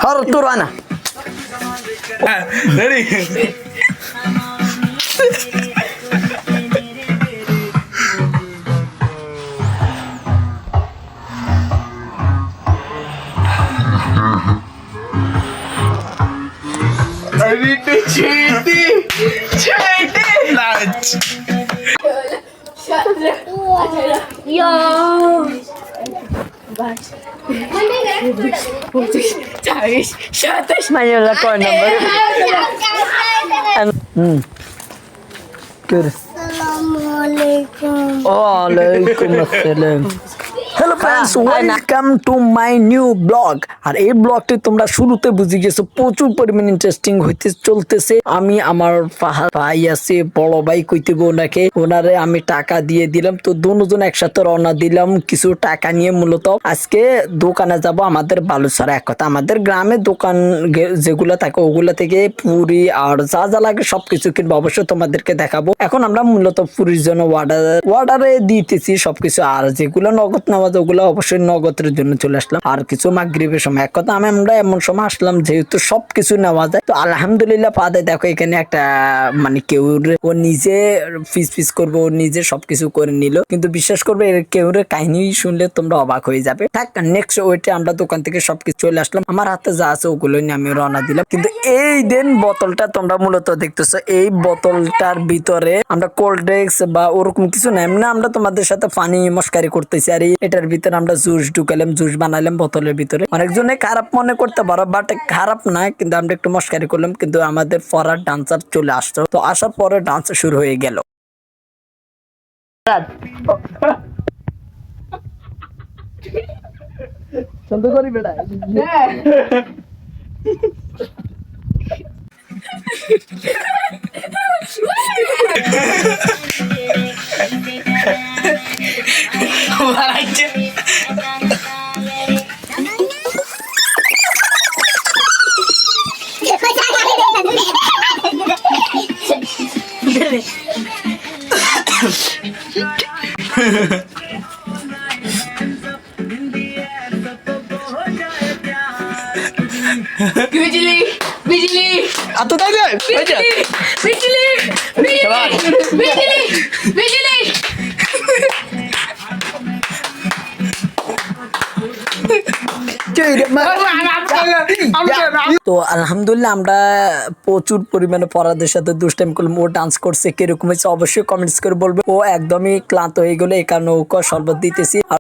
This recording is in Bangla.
हर तू Rana ready I need to cheat lunch. Manual record number. Good. Waalaikum assalam. Hello friends, welcome to my new blog. আর এই ব্লগটি তোমরা শুরুতে বুঝে গেছো, প্রচুর পরিমাণে ইন্টারেস্টিং হইতে চলতেছে। আমি আমার ভাই আছে, বড় ভাই কইতেব ওনাকে, ওনারে আমি টাকা দিয়ে দিলাম। তো দুজন একসাথে রওনা দিলাম কিছু টাকা নিয়ে। মূলত আজকে দোকানে যাব আমাদের বালুচরা। এক কথা আমাদের গ্রামে দোকান যেগুলো থাকে ওগুলা থেকে পুরি আর যা যা লাগে সবকিছু কিনবো, অবশ্যই তোমাদেরকে দেখাবো। এখন আমরা মূলত পুরীর জন্য অর্ডারে দিতেছি সবকিছু, আর যেগুলো নগদ নেওয়া ওগুলো অবশ্যই নগদের জন্য চলে আসলাম। আর কিছু মাগরিবের সময়, এক কথা আমরা এমন সময় আসলাম যেহেতু সবকিছু নেওয়া যায়। তো আলহামদুলিল্লাহ পাদে দেখো এখানে একটা মানে কেউ ও নিজে পিস করবো, ও নিজে সবকিছু করে নিল। কিন্তু বিশ্বাস করবে কেউরের কাহিনী শুনলে তোমরা অবাক হয়ে যাবে। থাক, নেক্সট ওইটা আমরা দোকান থেকে সবকিছু চলে আসলাম। আমার হাতে যা আছে ওগুলো নিয়ে আমি রওনা দিলাম। কিন্তু এই দিন বোতলটা তোমরা মূলত দেখতেছো, এই বোতলটার ভিতরে আমরা কোল্ড ড্রিঙ্কস বা ওরকম কিছু না, এমনি আমরা তোমাদের সাথে পানি মস্কারি করতেছি। আর এটার ভিতরে আমরা জুস ঢুকালাম, জুস বানালাম বোতলের ভিতরে। অনেকজনে খারাপ মনে করতে পারো, বাট খারাপ না, কিন্তু আমরা একটু মস্কারি করলাম। কিন্তু আমাদের ফরার ডান্সার চলে আসতো, তো আসার পরে ডান্স শুরু হয়ে গেল। সুন্দর করি বেটা बिजली बिजली अब तो बिजली बिजली बिजली बिजली बिजली তো আলহামদুলিল্লাহ আমরা প্রচুর পরিমাণে পরাদের সাথে দুষ্টাইম করলাম। ও ডান্স করছে কিরকম হয়েছে অবশ্যই কমেন্টস করে বলবে। ও একদমই ক্লান্ত হয়ে গেলে এই কারণে ওকে শরবত দিতেছি।